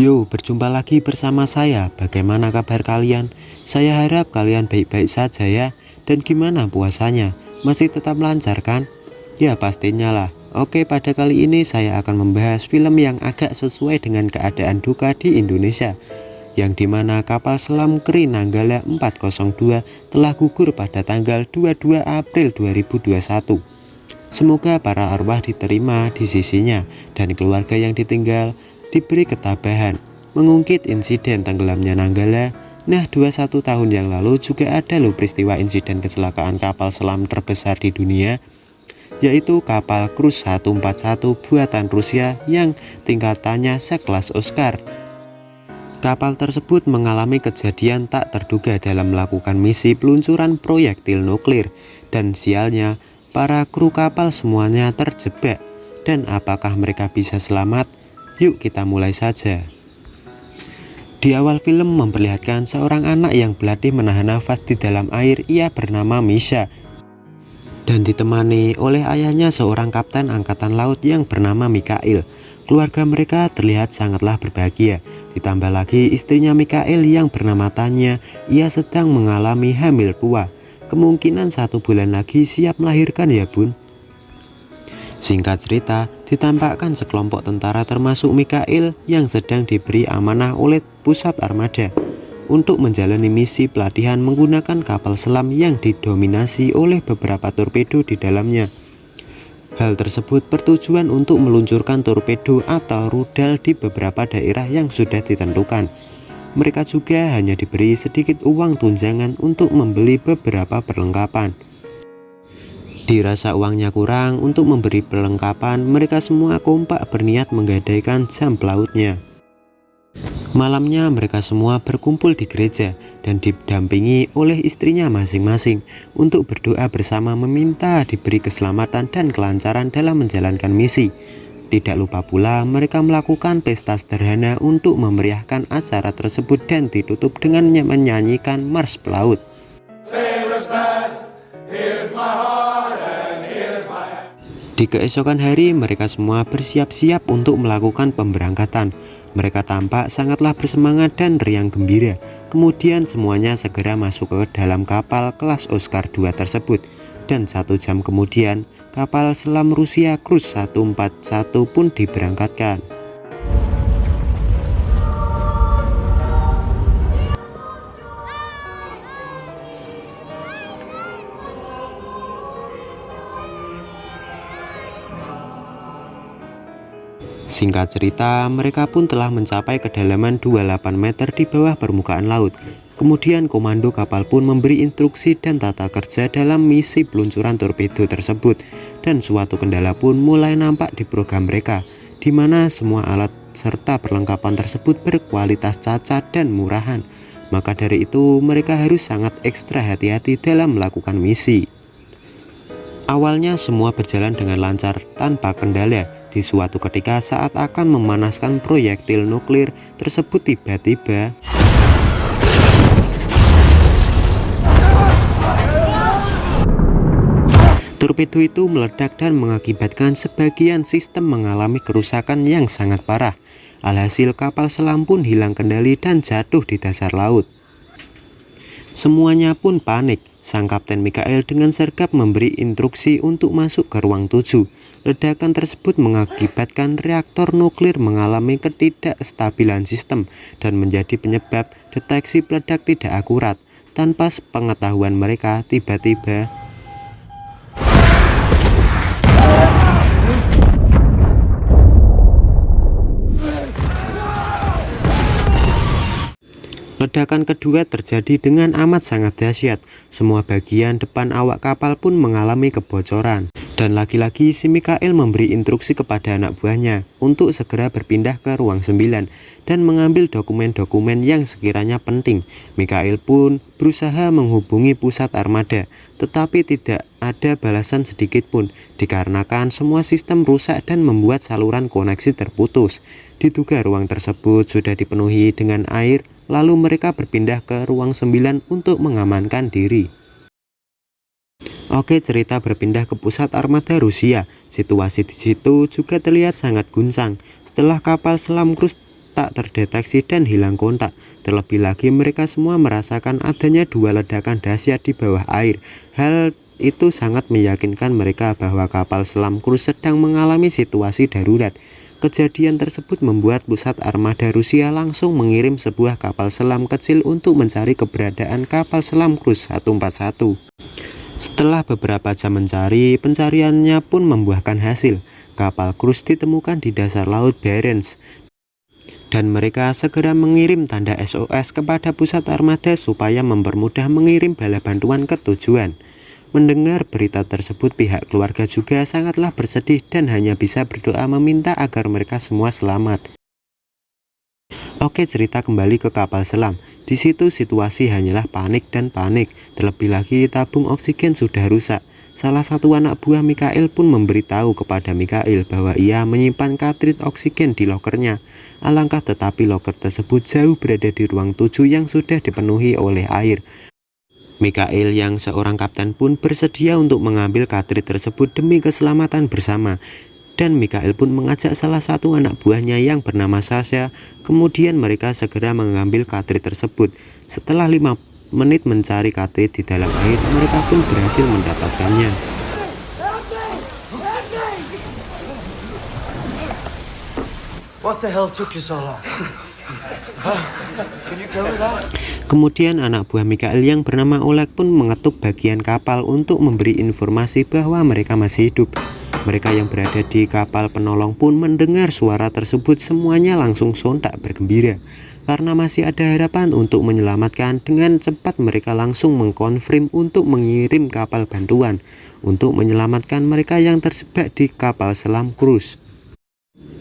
Yo, berjumpa lagi bersama saya. Bagaimana kabar kalian? Saya harap kalian baik-baik saja ya. Dan gimana puasanya? Masih tetap lancar kan? Ya pastinya lah. Oke, pada kali ini saya akan membahas film yang agak sesuai dengan keadaan duka di Indonesia, yang dimana kapal selam Kri Nanggala 402 telah gugur pada tanggal 22 April 2021. Semoga para arwah diterima di sisinya dan keluarga yang ditinggal diberi ketabahan. Mengungkit insiden tenggelamnya Nanggala, nah 21 tahun yang lalu juga ada loh peristiwa insiden kecelakaan kapal selam terbesar di dunia, yaitu kapal Cruz 141 buatan Rusia yang tingkatannya sekelas Oscar. Kapal tersebut mengalami kejadian tak terduga dalam melakukan misi peluncuran proyektil nuklir, dan sialnya para kru kapal semuanya terjebak. Dan apakah mereka bisa selamat? Yuk kita mulai saja. Di awal film memperlihatkan seorang anak yang berlatih menahan nafas di dalam air. Ia bernama Misha dan ditemani oleh ayahnya, seorang kapten angkatan laut yang bernama Mikhail. Keluarga mereka terlihat sangatlah berbahagia. Ditambah lagi istrinya Mikhail yang bernama Tanya, ia sedang mengalami hamil tua. Kemungkinan 1 bulan lagi siap melahirkan ya bun. Singkat cerita, ditampakkan sekelompok tentara termasuk Mikhail yang sedang diberi amanah oleh pusat armada untuk menjalani misi pelatihan menggunakan kapal selam yang didominasi oleh beberapa torpedo di dalamnya. Hal tersebut bertujuan untuk meluncurkan torpedo atau rudal di beberapa daerah yang sudah ditentukan. Mereka juga hanya diberi sedikit uang tunjangan untuk membeli beberapa perlengkapan. Dirasa uangnya kurang untuk memberi perlengkapan, mereka semua kompak berniat menggadaikan jam pelautnya. Malamnya mereka semua berkumpul di gereja dan didampingi oleh istrinya masing-masing untuk berdoa bersama meminta diberi keselamatan dan kelancaran dalam menjalankan misi. Tidak lupa pula mereka melakukan pesta sederhana untuk memeriahkan acara tersebut dan ditutup dengan menyanyikan Mars Pelaut. Di keesokan hari mereka semua bersiap-siap untuk melakukan pemberangkatan. Mereka tampak sangatlah bersemangat dan riang gembira. Kemudian semuanya segera masuk ke dalam kapal kelas Oscar II tersebut. Dan 1 jam kemudian kapal selam Rusia Cruz 141 pun diberangkatkan. Singkat cerita, mereka pun telah mencapai kedalaman 28 meter di bawah permukaan laut. Kemudian komando kapal pun memberi instruksi dan tata kerja dalam misi peluncuran torpedo tersebut. Dan suatu kendala pun mulai nampak di program mereka, di mana semua alat serta perlengkapan tersebut berkualitas cacat dan murahan. Maka dari itu mereka harus sangat ekstra hati-hati dalam melakukan misi. Awalnya semua berjalan dengan lancar tanpa kendala. Di suatu ketika saat akan memanaskan proyektil nuklir tersebut, tiba-tiba torpedo itu meledak dan mengakibatkan sebagian sistem mengalami kerusakan yang sangat parah. Alhasil kapal selam pun hilang kendali dan jatuh di dasar laut. Semuanya pun panik. Sang Kapten Mikhail dengan sergap memberi instruksi untuk masuk ke ruang 7. Ledakan tersebut mengakibatkan reaktor nuklir mengalami ketidakstabilan sistem dan menjadi penyebab deteksi peledak tidak akurat. Tanpa sepengetahuan mereka, tiba-tiba ledakan kedua terjadi dengan amat sangat dahsyat. Semua bagian depan awak kapal pun mengalami kebocoran. Dan lagi-lagi si Mikhail memberi instruksi kepada anak buahnya untuk segera berpindah ke ruang 9 dan mengambil dokumen-dokumen yang sekiranya penting. Mikhail pun berusaha menghubungi pusat armada, tetapi tidak ada balasan sedikit pun, dikarenakan semua sistem rusak dan membuat saluran koneksi terputus. Diduga ruang tersebut sudah dipenuhi dengan air. Lalu mereka berpindah ke ruang 9 untuk mengamankan diri. Oke, cerita berpindah ke pusat armada Rusia. Situasi di situ juga terlihat sangat guncang. Setelah kapal selam Cruz tak terdeteksi dan hilang kontak. Terlebih lagi mereka semua merasakan adanya 2 ledakan dahsyat di bawah air. Hal itu sangat meyakinkan mereka bahwa kapal selam Kursk sedang mengalami situasi darurat. Kejadian tersebut membuat pusat armada Rusia langsung mengirim sebuah kapal selam kecil untuk mencari keberadaan kapal selam Kursk 141. Setelah beberapa jam mencari, pencariannya pun membuahkan hasil. Kapal Kursk ditemukan di dasar laut Barents, dan mereka segera mengirim tanda SOS kepada pusat armada supaya mempermudah mengirim bala bantuan ke tujuan. Mendengar berita tersebut, pihak keluarga juga sangatlah bersedih dan hanya bisa berdoa meminta agar mereka semua selamat. Oke, cerita kembali ke kapal selam. Di situ situasi hanyalah panik dan panik. Terlebih lagi tabung oksigen sudah rusak. Salah satu anak buah Mikhail pun memberitahu kepada Mikhail bahwa ia menyimpan kartrid oksigen di lokernya. Alangkah tetapi loker tersebut jauh berada di ruang 7 yang sudah dipenuhi oleh air. Mikhail yang seorang kapten pun bersedia untuk mengambil kartrid tersebut demi keselamatan bersama. Dan Mikhail pun mengajak salah satu anak buahnya yang bernama Sasha. Kemudian mereka segera mengambil kartrid tersebut. Setelah 5 menit mencari kartrid di dalam air, mereka pun berhasil mendapatkannya. What the hell took you so long? Can you tell me that? Kemudian anak buah Mikhail yang bernama Oleg pun mengetuk bagian kapal untuk memberi informasi bahwa mereka masih hidup. Mereka yang berada di kapal penolong pun mendengar suara tersebut, semuanya langsung sontak bergembira. Karena masih ada harapan untuk menyelamatkan, dengan cepat mereka langsung mengkonfirm untuk mengirim kapal bantuan untuk menyelamatkan mereka yang terjebak di kapal selam Kursk.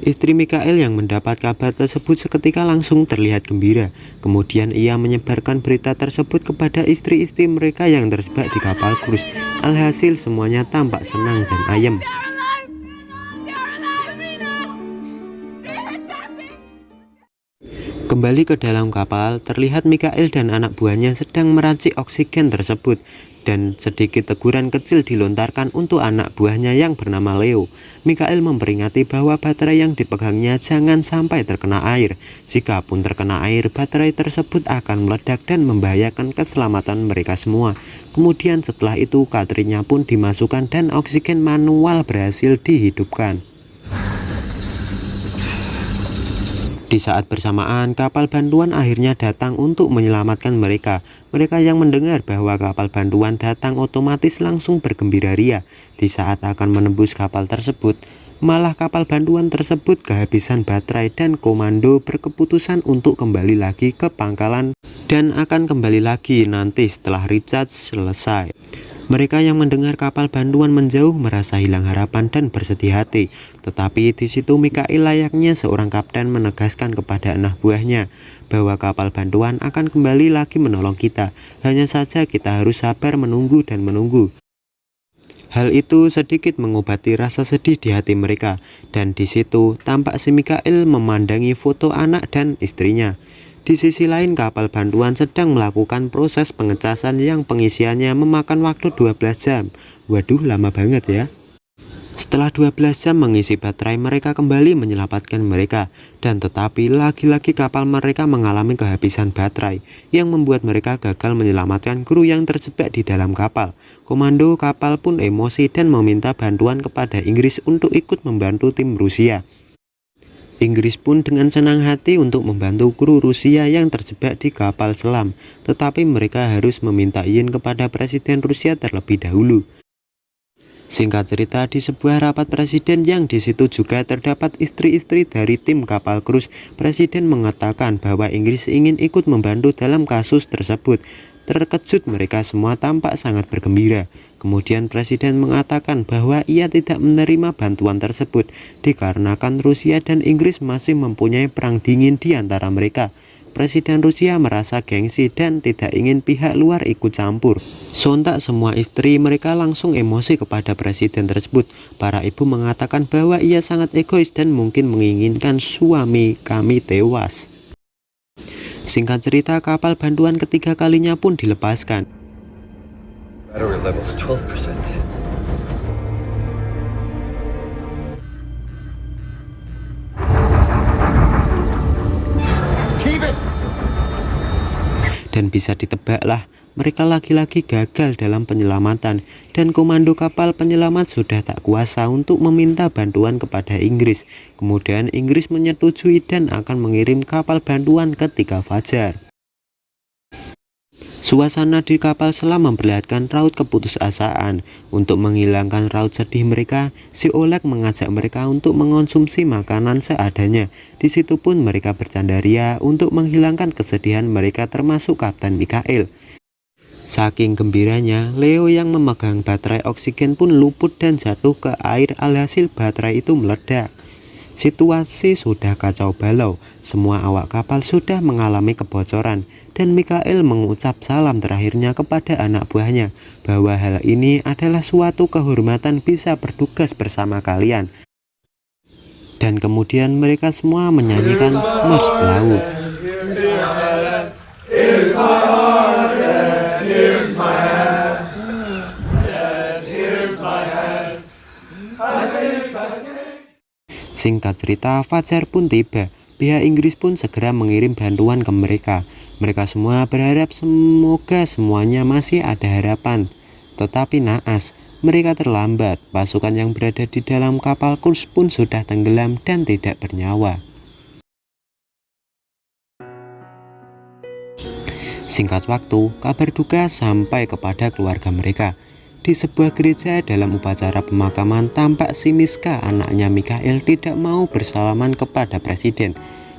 Istri Mikhail yang mendapat kabar tersebut seketika langsung terlihat gembira. Kemudian ia menyebarkan berita tersebut kepada istri-istri mereka yang terjebak di kapal Kursk. Alhasil semuanya tampak senang dan ayem. Kembali ke dalam kapal, terlihat Mikhail dan anak buahnya sedang meracik oksigen tersebut. Dan sedikit teguran kecil dilontarkan untuk anak buahnya yang bernama Leo. Mikhail memperingati bahwa baterai yang dipegangnya jangan sampai terkena air. Jika pun terkena air, baterai tersebut akan meledak dan membahayakan keselamatan mereka semua. Kemudian setelah itu kartridnya pun dimasukkan dan oksigen manual berhasil dihidupkan. Di saat bersamaan, kapal bantuan akhirnya datang untuk menyelamatkan mereka. Mereka yang mendengar bahwa kapal bantuan datang otomatis langsung bergembira ria. Di saat akan menembus kapal tersebut, malah kapal bantuan tersebut kehabisan baterai dan komando berkeputusan untuk kembali lagi ke pangkalan dan akan kembali lagi nanti setelah recharge selesai. Mereka yang mendengar kapal bantuan menjauh merasa hilang harapan dan bersedih hati. Tetapi di situ Mikhail layaknya seorang kapten menegaskan kepada anak buahnya bahwa kapal bantuan akan kembali lagi menolong kita. Hanya saja kita harus sabar menunggu dan menunggu. Hal itu sedikit mengobati rasa sedih di hati mereka. Dan di situ tampak si Mikhail memandangi foto anak dan istrinya. Di sisi lain, kapal bantuan sedang melakukan proses pengecasan yang pengisiannya memakan waktu 12 jam. Waduh, lama banget ya. Setelah 12 jam mengisi baterai, mereka kembali menyelamatkan mereka. Dan tetapi lagi-lagi kapal mereka mengalami kehabisan baterai, yang membuat mereka gagal menyelamatkan kru yang terjebak di dalam kapal. Komando kapal pun emosi dan meminta bantuan kepada Inggris untuk ikut membantu tim Rusia. Inggris pun dengan senang hati untuk membantu kru Rusia yang terjebak di kapal selam, tetapi mereka harus meminta izin kepada Presiden Rusia terlebih dahulu. Singkat cerita, di sebuah rapat presiden yang di situ juga terdapat istri-istri dari tim kapal Kursk, Presiden mengatakan bahwa Inggris ingin ikut membantu dalam kasus tersebut. Terkejut mereka semua tampak sangat bergembira. Kemudian Presiden mengatakan bahwa ia tidak menerima bantuan tersebut dikarenakan Rusia dan Inggris masih mempunyai perang dingin di antara mereka. Presiden Rusia merasa gengsi dan tidak ingin pihak luar ikut campur. Sontak semua istri mereka langsung emosi kepada presiden tersebut. Para ibu mengatakan bahwa ia sangat egois dan mungkin menginginkan suami kami tewas. Singkat cerita, kapal bantuan ketiga kalinya pun dilepaskan. Battery level's 12%. Dan bisa ditebaklah, mereka lagi-lagi gagal dalam penyelamatan dan komando kapal penyelamat sudah tak kuasa untuk meminta bantuan kepada Inggris. Kemudian Inggris menyetujui dan akan mengirim kapal bantuan ketika fajar. Suasana di kapal selam memperlihatkan raut keputusasaan. Untuk menghilangkan raut sedih mereka, si Oleg mengajak mereka untuk mengonsumsi makanan seadanya. Di situ pun mereka bercanda ria untuk menghilangkan kesedihan mereka, termasuk Kapten Mikhail. Saking gembiranya, Leo yang memegang baterai oksigen pun luput dan jatuh ke air, alhasil baterai itu meledak. Situasi sudah kacau balau, semua awak kapal sudah mengalami kebocoran, dan Mikhail mengucap salam terakhirnya kepada anak buahnya, bahwa hal ini adalah suatu kehormatan bisa bertugas bersama kalian. Dan kemudian mereka semua menyanyikan Mars Pelaut. Singkat cerita, fajar pun tiba. Pihak Inggris pun segera mengirim bantuan ke mereka. Mereka semua berharap semoga semuanya masih ada harapan. Tetapi naas, mereka terlambat. Pasukan yang berada di dalam kapal Kursk pun sudah tenggelam dan tidak bernyawa. Singkat waktu, kabar duka sampai kepada keluarga mereka. Di sebuah gereja dalam upacara pemakaman, tampak si Miska, anaknya Mikhail, tidak mau bersalaman kepada presiden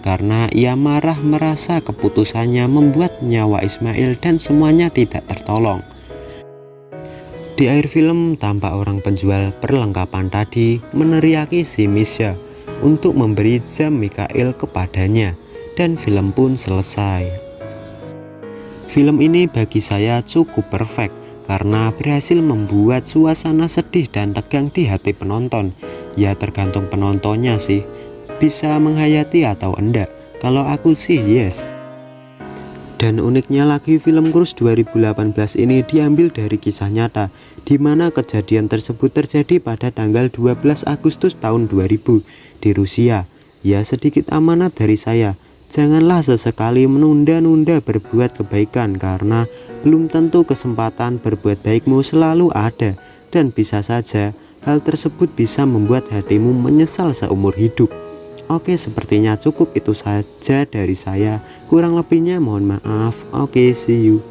karena ia marah merasa keputusannya membuat nyawa Ismail dan semuanya tidak tertolong. Di akhir film, tampak orang penjual perlengkapan tadi meneriaki si Misha untuk memberi jam Mikhail kepadanya, dan film pun selesai. Film ini bagi saya cukup perfect karena berhasil membuat suasana sedih dan tegang di hati penonton. Ya tergantung penontonnya sih, bisa menghayati atau enggak. Kalau aku sih yes. Dan uniknya lagi, film Kursk 2018 ini diambil dari kisah nyata, di mana kejadian tersebut terjadi pada tanggal 12 Agustus tahun 2000 di Rusia. Ya sedikit amanat dari saya, janganlah sesekali menunda-nunda berbuat kebaikan, karena belum tentu kesempatan berbuat baikmu selalu ada, dan bisa saja hal tersebut bisa membuat hatimu menyesal seumur hidup. Oke, sepertinya cukup itu saja dari saya. Kurang lebihnya mohon maaf. Oke, see you.